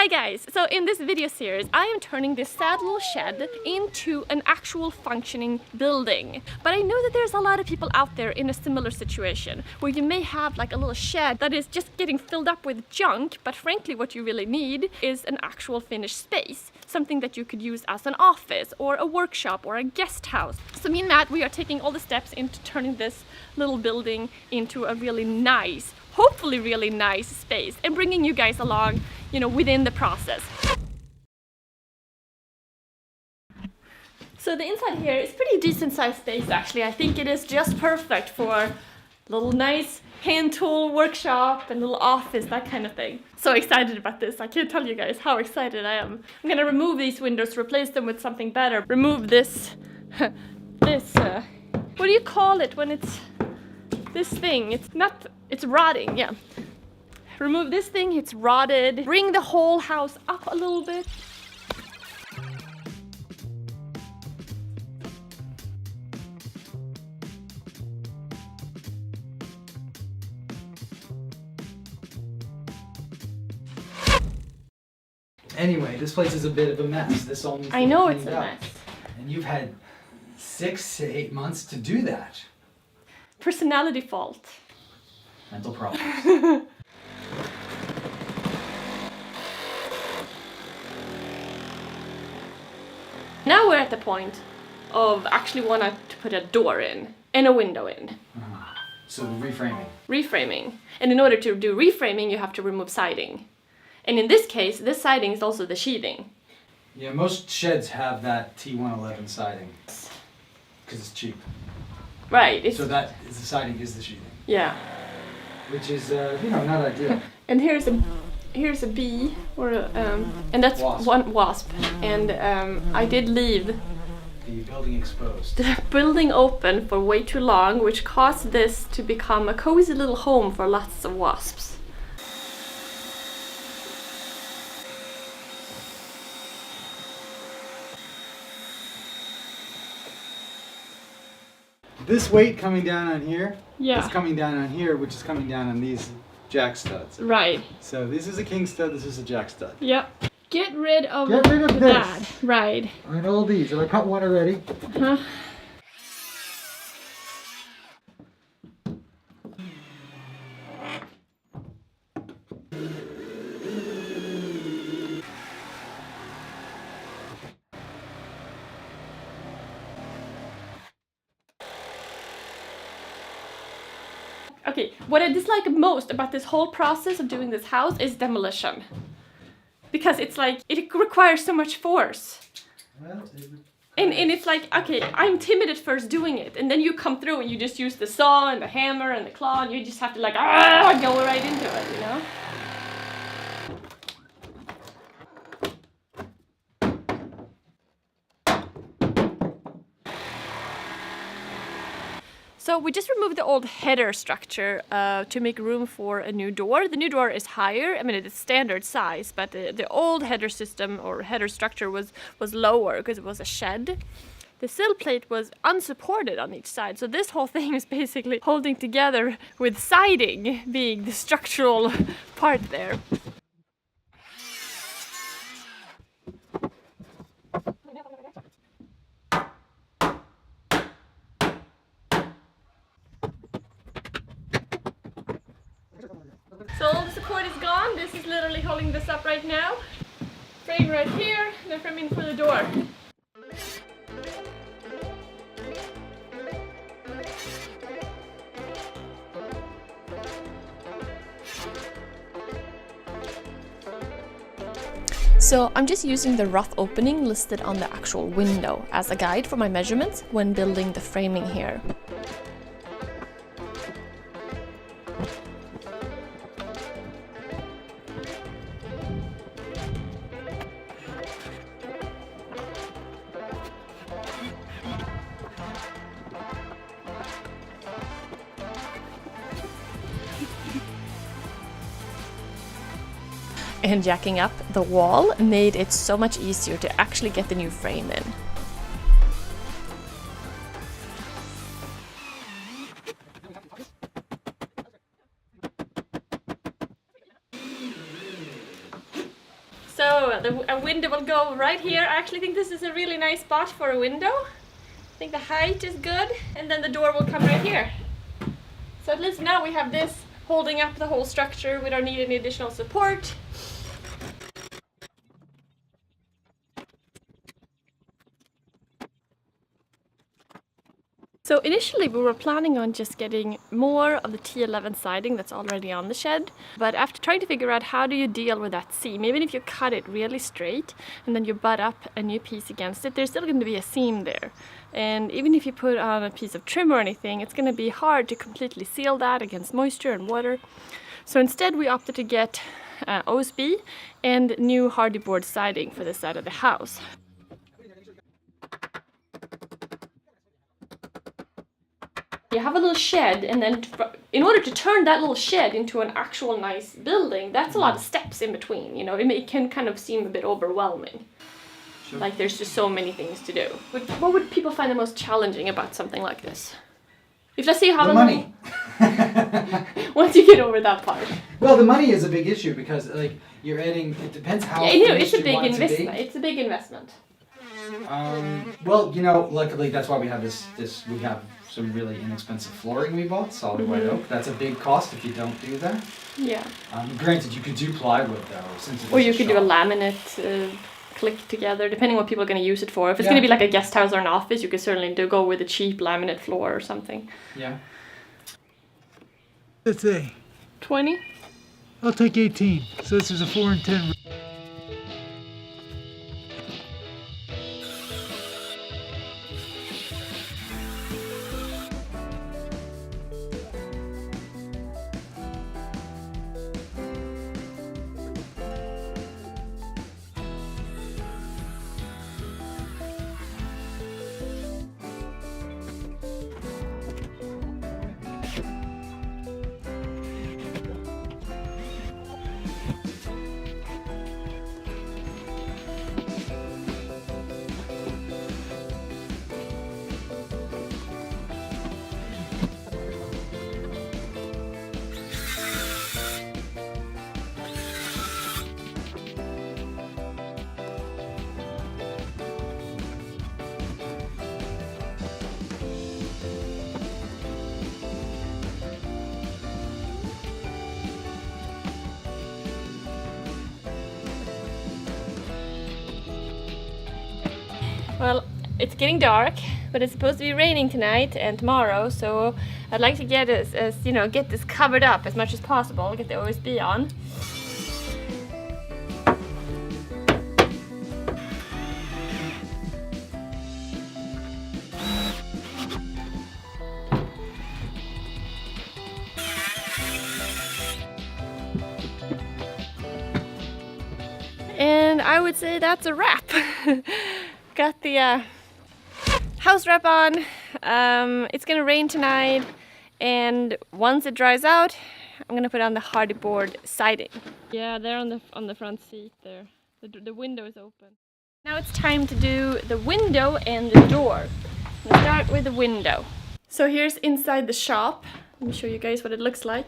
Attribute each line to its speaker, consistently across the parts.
Speaker 1: guys, so in this video series I am turning this sad little shed into an actual functioning building. But I know that there's a lot of people out there in a similar situation where you may have like a little shed that is just getting filled up with junk, but frankly what you really need is an actual finished space. Something that you could use as an office or a workshop or a guest house. So me and Matt, we are taking all the steps into turning this little building into a really nice, hopefully really nice space, and bringing you guys along, you know, within the process. So the inside here is pretty decent sized space actually. I think it is just perfect for a little nice hand tool workshop and little office, that kind of thing. So excited about this. I can't tell you guys how excited I am. I'm gonna remove these windows, replace them with something better. Remove this, what do you call it when it's this thing? It's rotting, yeah. Remove this thing, it's rotted. Bring the whole house up a little bit.
Speaker 2: Anyway, this place is a bit of a mess. This all needs to be
Speaker 1: I know it's a
Speaker 2: cleaned up.
Speaker 1: mess.
Speaker 2: And you've had 6 to 8 months to do that.
Speaker 1: Personality fault.
Speaker 2: Mental problems.
Speaker 1: Now we're at the point of actually wanting to put a door in and a window in.
Speaker 2: So reframing.
Speaker 1: Reframing. And in order to do reframing, you have to remove siding. And in this case, this siding is also the sheathing.
Speaker 2: Yeah, most sheds have that T111 siding. Because it's cheap.
Speaker 1: Right.
Speaker 2: So that is the siding is the sheathing.
Speaker 1: Yeah.
Speaker 2: Which is, not ideal.
Speaker 1: And here's a bee, or and that's
Speaker 2: Wasp.
Speaker 1: one wasp. And I did leave
Speaker 2: The building exposed.
Speaker 1: the building open for way too long, which caused this to become a cozy little home for lots of wasps.
Speaker 2: This weight coming down on here
Speaker 1: Yeah.
Speaker 2: is coming down on here, which is coming down on these jack studs.
Speaker 1: Right.
Speaker 2: So this is a king stud, this is a jack stud.
Speaker 1: Yep. Get rid of
Speaker 2: Get rid of
Speaker 1: that.
Speaker 2: this.
Speaker 1: Right.
Speaker 2: I know all these, and I cut one already.
Speaker 1: Huh? Okay, what I dislike most about this whole process of doing this house is demolition. Because it's like, it requires so much force.
Speaker 2: Well,
Speaker 1: And it's like, okay, I'm timid at first doing it, and then you come through and you just use the saw and the hammer and the claw, and you just have to like, go right into it, you know? So we just removed the old header structure to make room for a new door. The new door is higher. I mean, it is standard size, but the old header system or header structure was lower because it was a shed. The sill plate was unsupported on each side, so this whole thing is basically holding together with siding being the structural part there. So all the support is gone. This is literally holding this up right now. Frame right here, and then frame in for the door. So I'm just using the rough opening listed on the actual window as a guide for my measurements when building the framing here. And jacking up the wall made it so much easier to actually get the new frame in. So So a window will go right here. I actually think this is a really nice spot for a window. I think the height is good, and then the door will come right here. So at least now we have this holding up the whole structure. We don't need any additional support. So initially we were planning on just getting more of the T11 siding that's already on the shed, but after trying to figure out how do you deal with that seam, even if you cut it really straight and then you butt up a new piece against it, there's still going to be a seam there. And even if you put on a piece of trim or anything, it's going to be hard to completely seal that against moisture and water. So instead we opted to get OSB and new hardy board siding for this side of the house. You have a little shed, and then in order to turn that little shed into an actual nice building, that's a lot of steps in between, you know. It can kind of seem a bit overwhelming. Sure. Like there's just so many things to do. What would people find the most challenging about something like this? If let's say you have
Speaker 2: the money.
Speaker 1: Once you get over that part.
Speaker 2: Well, the money is a big issue because like you're adding. It depends how.
Speaker 1: Yeah, you know, it's a big investment. It's a big investment.
Speaker 2: Well, you know, luckily that's why we have this. We have some really inexpensive flooring we bought, solid white oak. That's a big cost if you don't do that.
Speaker 1: Yeah.
Speaker 2: Granted, you could do plywood though, since it's
Speaker 1: or you could do a laminate click together, depending what people are going to use it for. If it's going to be like a guest house or an office, you could certainly go with a cheap laminate floor or something.
Speaker 2: Yeah.
Speaker 3: Let's say
Speaker 1: 20.
Speaker 3: I'll take 18. So this is a 4 and 10.
Speaker 1: Well, it's getting dark, but it's supposed to be raining tonight and tomorrow, so I'd like to get get this covered up as much as possible, get the OSB on. And I would say that's a wrap. Got the house wrap on. It's gonna rain tonight, and once it dries out, I'm gonna put on the hardy board siding. Yeah, they're on the front seat there. The window is open. Now it's time to do the window and the door. We'll start with the window. So here's inside the shop. Let me show you guys what it looks like.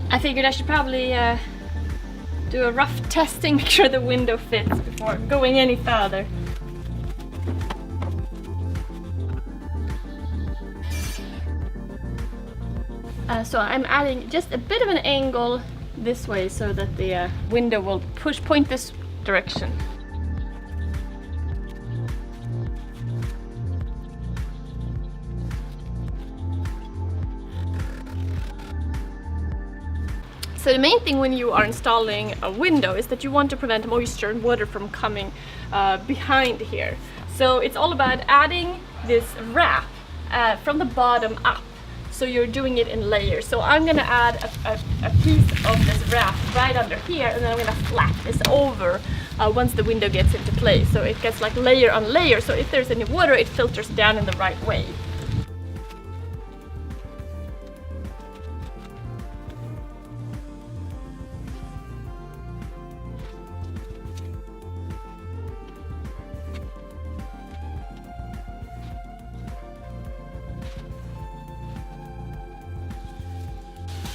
Speaker 1: I figured I should probably do a rough testing, make sure the window fits before going any further. So I'm adding just a bit of an angle this way so that the window will point this direction. So the main thing when you are installing a window is that you want to prevent moisture and water from coming behind here. So it's all about adding this wrap from the bottom up. So you're doing it in layers. So I'm gonna add a piece of this wrap right under here, and then I'm gonna flap this over once the window gets into place. So it gets like layer on layer. So if there's any water, it filters down in the right way.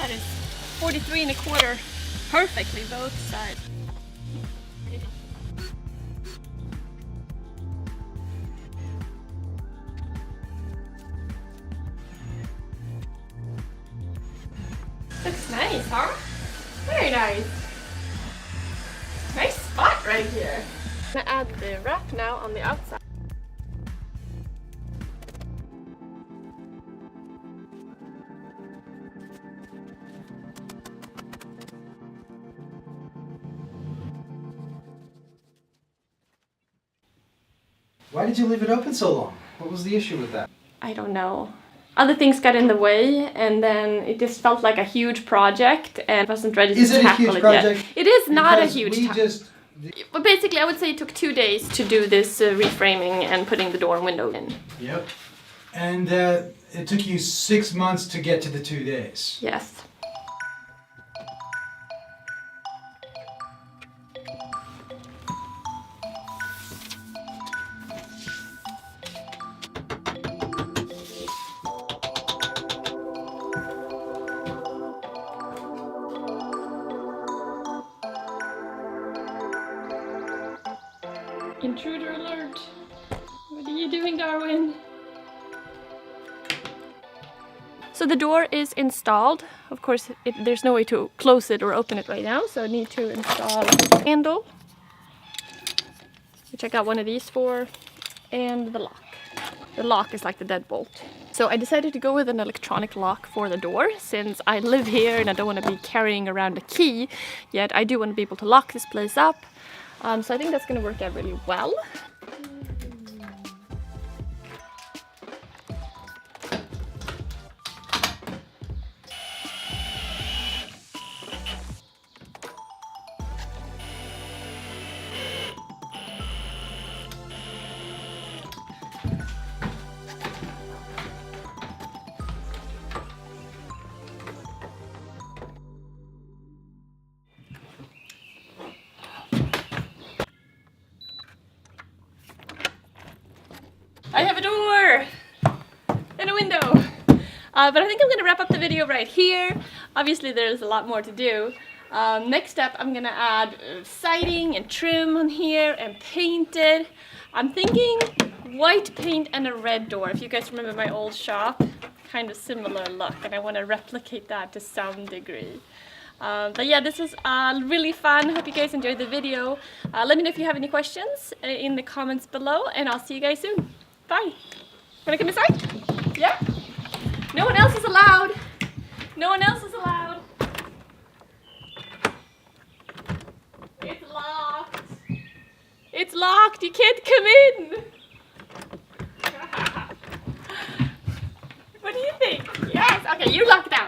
Speaker 1: That is 43 1/4. Perfectly both sides. Looks nice, huh? Very nice. Nice spot right here. I'm gonna add the wrap now on the outside.
Speaker 2: Why did you leave it open so long? What was the issue with that?
Speaker 1: I don't know. Other things got in the way, and then it just felt like a huge project, and I wasn't ready to
Speaker 2: Is it a
Speaker 1: tackle
Speaker 2: huge
Speaker 1: it
Speaker 2: project?
Speaker 1: yet. It is not a
Speaker 2: Because
Speaker 1: huge
Speaker 2: we
Speaker 1: task.
Speaker 2: just
Speaker 1: But basically, I would say it took 2 days to do this reframing and putting the door and window in.
Speaker 3: Yep. And it took you 6 months to get to the 2 days.
Speaker 1: Yes. Intruder alert! What are you doing, Darwin? So the door is installed. Of course, there's no way to close it or open it right now, so I need to install a handle, which I got one of these for, and the lock. The lock is like the deadbolt. So I decided to go with an electronic lock for the door, since I live here and I don't want to be carrying around a key, yet I do want to be able to lock this place up. So I think that's going to work out really well. I have a door and a window. But I think I'm gonna wrap up the video right here. Obviously there's a lot more to do. Next up I'm gonna add siding and trim on here and paint it. I'm thinking white paint and a red door. If you guys remember my old shop, kind of similar look, and I want to replicate that to some degree. But yeah, this was really fun. Hope you guys enjoyed the video. Let me know if you have any questions in the comments below, and I'll see you guys soon. Bye. Wanna come inside? Yeah? No one else is allowed. No one else is allowed. It's locked. It's locked. You can't come in. What do you think? Yes. Okay, you lock it down.